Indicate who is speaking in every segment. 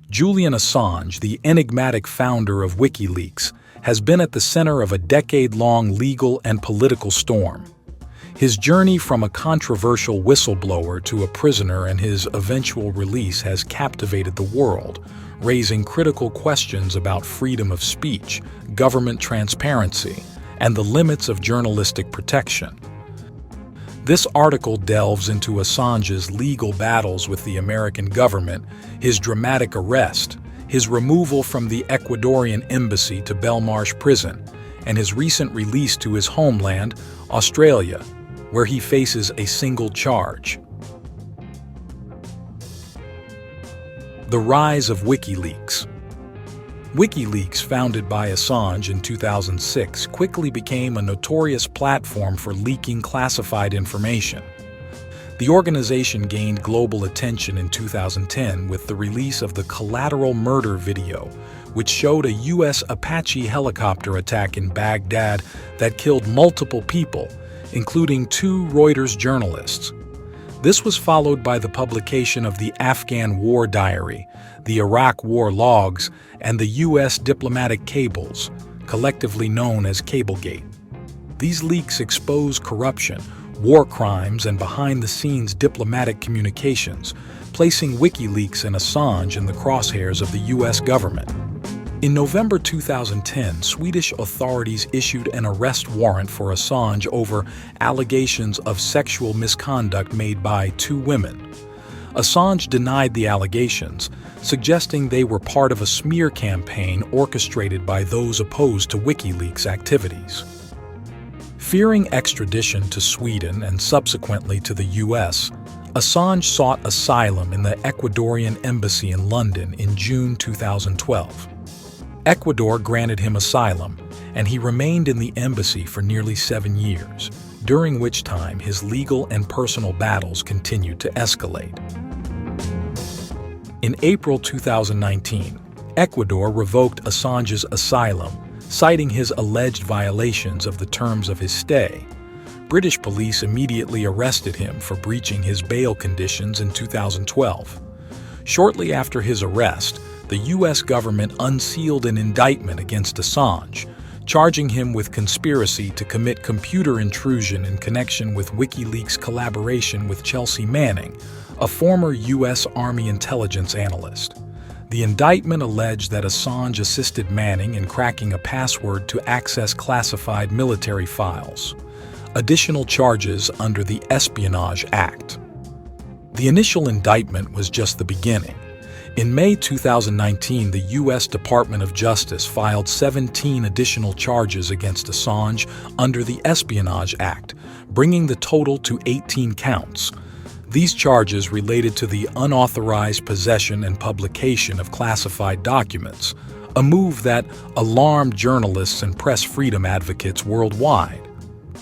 Speaker 1: Julian Assange, the enigmatic founder of WikiLeaks, has been at the center of a decade-long legal and political storm. His journey from a controversial whistleblower to a prisoner and his eventual release has captivated the world, raising critical questions about freedom of speech, government transparency, and the limits of journalistic protection. This article delves into Assange's legal battles with the American government, his dramatic arrest, his removal from the Ecuadorian Embassy to Belmarsh Prison, and his recent release to his homeland, Australia, where he faces a single charge. The rise of WikiLeaks. WikiLeaks, founded by Assange in 2006, quickly became a notorious platform for leaking classified information. The organization gained global attention in 2010 with the release of the Collateral Murder video, which showed a U.S. Apache helicopter attack in Baghdad that killed multiple people, including 2 Reuters journalists. This was followed by the publication of the Afghan War Diary, the Iraq War Logs, and the U.S. diplomatic cables, collectively known as Cablegate. These leaks expose corruption, war crimes, and behind-the-scenes diplomatic communications, placing WikiLeaks and Assange in the crosshairs of the U.S. government. In November 2010, Swedish authorities issued an arrest warrant for Assange over allegations of sexual misconduct made by 2 women. Assange denied the allegations, suggesting they were part of a smear campaign orchestrated by those opposed to WikiLeaks activities. Fearing extradition to Sweden and subsequently to the U.S., Assange sought asylum in the Ecuadorian Embassy in London in June 2012. Ecuador granted him asylum, and he remained in the embassy for nearly 7 years, during which time his legal and personal battles continued to escalate. In April 2019, Ecuador revoked Assange's asylum, citing his alleged violations of the terms of his stay. British police immediately arrested him for breaching his bail conditions in 2012. Shortly after his arrest, the U.S. government unsealed an indictment against Assange, charging him with conspiracy to commit computer intrusion in connection with WikiLeaks' collaboration with Chelsea Manning, a former U.S. Army intelligence analyst. The indictment alleged that Assange assisted Manning in cracking a password to access classified military files. Additional charges under the Espionage Act. The initial indictment was just the beginning. In May 2019, the U.S. Department of Justice filed 17 additional charges against Assange under the Espionage Act, bringing the total to 18 counts. These charges related to the unauthorized possession and publication of classified documents, a move that alarmed journalists and press freedom advocates worldwide.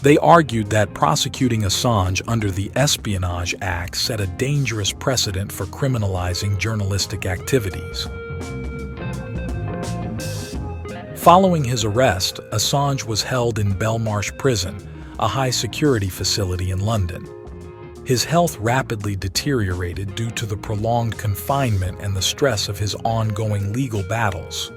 Speaker 1: They argued that prosecuting Assange under the Espionage Act set a dangerous precedent for criminalizing journalistic activities. Following his arrest, Assange was held in Belmarsh Prison, a high-security facility in London. His health rapidly deteriorated due to the prolonged confinement and the stress of his ongoing legal battles.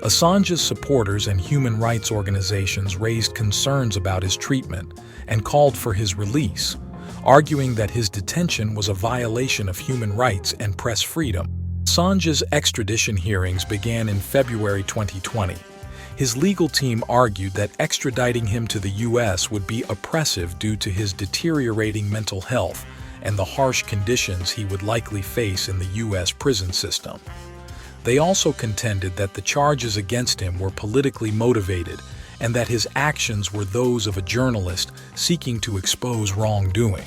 Speaker 1: Assange's supporters and human rights organizations raised concerns about his treatment and called for his release, arguing that his detention was a violation of human rights and press freedom. Assange's extradition hearings began in February 2020. His legal team argued that extraditing him to the U.S. would be oppressive due to his deteriorating mental health and the harsh conditions he would likely face in the U.S. prison system. They also contended that the charges against him were politically motivated and that his actions were those of a journalist seeking to expose wrongdoing.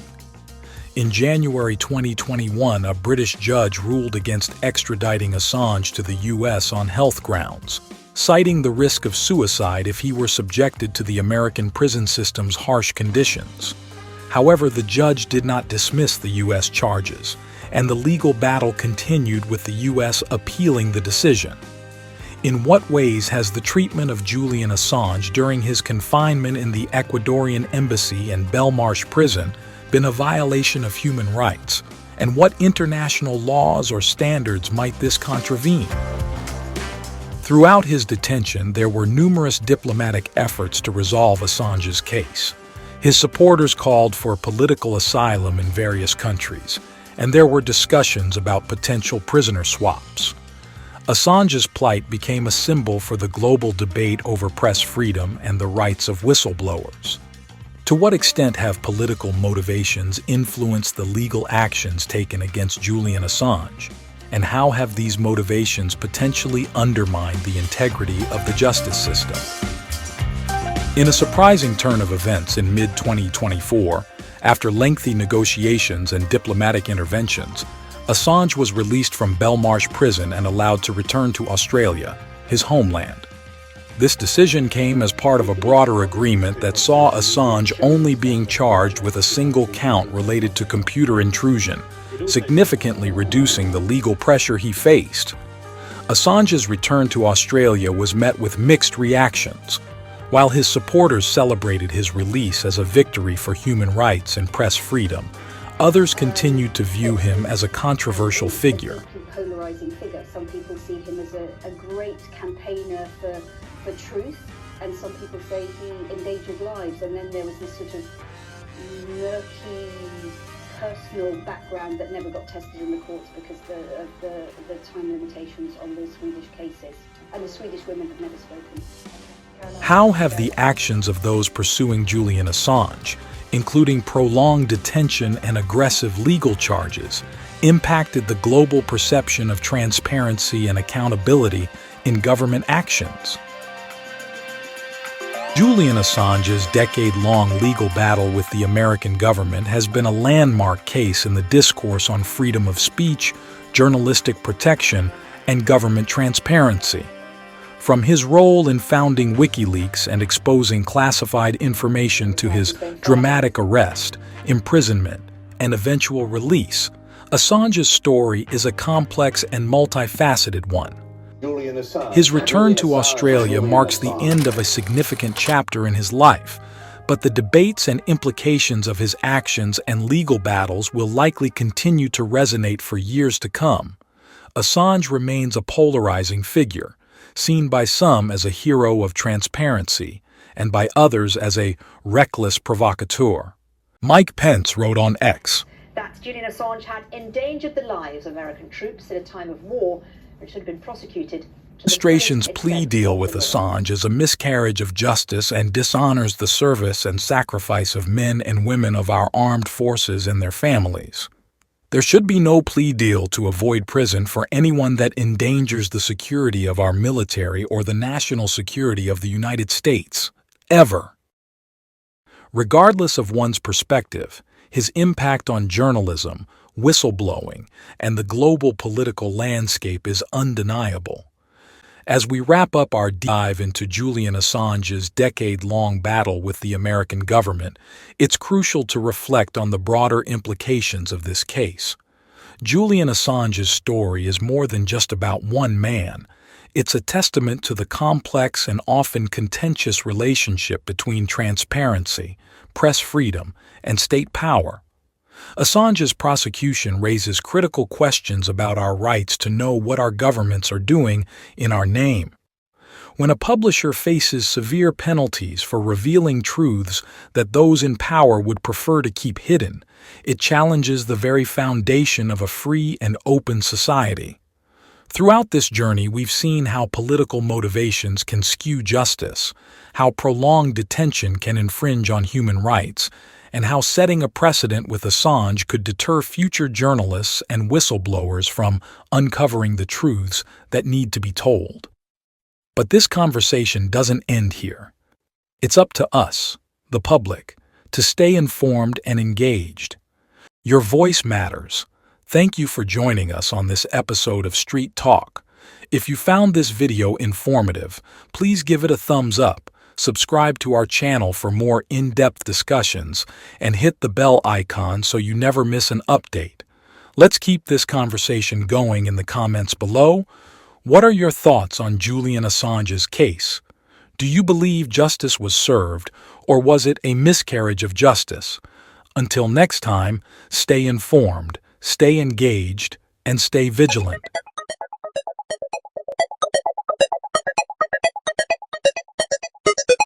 Speaker 1: In January 2021, a British judge ruled against extraditing Assange to the U.S. on health grounds, citing the risk of suicide if he were subjected to the American prison system's harsh conditions. However, the judge did not dismiss the U.S. charges, and the legal battle continued with the U.S. appealing the decision. In what ways has the treatment of Julian Assange during his confinement in the Ecuadorian Embassy and Belmarsh Prison been a violation of human rights, And what international laws or standards might this contravene? Throughout his detention, there were numerous diplomatic efforts to resolve Assange's case. His supporters called for political asylum in various countries, and there were discussions about potential prisoner swaps. Assange's plight became a symbol for the global debate over press freedom and the rights of whistleblowers. To what extent have political motivations influenced the legal actions taken against Julian Assange? And how have these motivations potentially undermined the integrity of the justice system? In a surprising turn of events in mid-2024, after lengthy negotiations and diplomatic interventions, Assange was released from Belmarsh Prison and allowed to return to Australia, his homeland. This decision came as part of a broader agreement that saw Assange only being charged with a single count related to computer intrusion, significantly reducing the legal pressure he faced. Assange's return to Australia was met with mixed reactions. While his supporters celebrated his release as a victory for human rights and press freedom, others continued to view him as a controversial figure.
Speaker 2: Polarizing figure. Some people see him as a great campaigner for truth, and some people say he endangered lives. And then there was this sort of murky personal background that never got tested in the courts because of the time limitations on the Swedish cases. And the Swedish women have never spoken.
Speaker 1: How have the actions of those pursuing Julian Assange, including prolonged detention and aggressive legal charges, impacted the global perception of transparency and accountability in government actions? Julian Assange's decade-long legal battle with the American government has been a landmark case in the discourse on freedom of speech, journalistic protection, and government transparency. From his role in founding WikiLeaks and exposing classified information to his dramatic arrest, imprisonment, and eventual release, Assange's story is a complex and multifaceted one. His return to Australia marks the end of a significant chapter in his life, but the debates and implications of his actions and legal battles will likely continue to resonate for years to come. Assange remains a polarizing figure, seen by some as a hero of transparency and by others as a reckless provocateur. Mike Pence wrote on X
Speaker 2: that Julian Assange had endangered the lives of American troops at a time of war and should have been prosecuted.
Speaker 1: The administration's plea deal with Assange is a miscarriage of justice and dishonors the service and sacrifice of men and women of our armed forces and their families. There should be no plea deal to avoid prison for anyone that endangers the security of our military or the national security of the United States, ever. Regardless of one's perspective, his impact on journalism, whistleblowing, and the global political landscape is undeniable. As we wrap up our dive into Julian Assange's decade-long battle with the American government, it's crucial to reflect on the broader implications of this case. Julian Assange's story is more than just about one man. It's a testament to the complex and often contentious relationship between transparency, press freedom, and state power. Assange's prosecution raises critical questions about our rights to know what our governments are doing in our name. When a publisher faces severe penalties for revealing truths that those in power would prefer to keep hidden, it challenges the very foundation of a free and open society. Throughout this journey, we've seen how political motivations can skew justice, how prolonged detention can infringe on human rights, and how setting a precedent with Assange could deter future journalists and whistleblowers from uncovering the truths that need to be told. But this conversation doesn't end here. It's up to us, the public, to stay informed and engaged. Your voice matters. Thank you for joining us on this episode of Street Talk. If you found this video informative, please give it a thumbs up, subscribe to our channel for more in-depth discussions, and hit the bell icon so you never miss an update. Let's keep this conversation going in the comments below. What are your thoughts on Julian Assange's case? Do you believe justice was served, or was it a miscarriage of justice? Until next time, stay informed, stay engaged, and stay vigilant.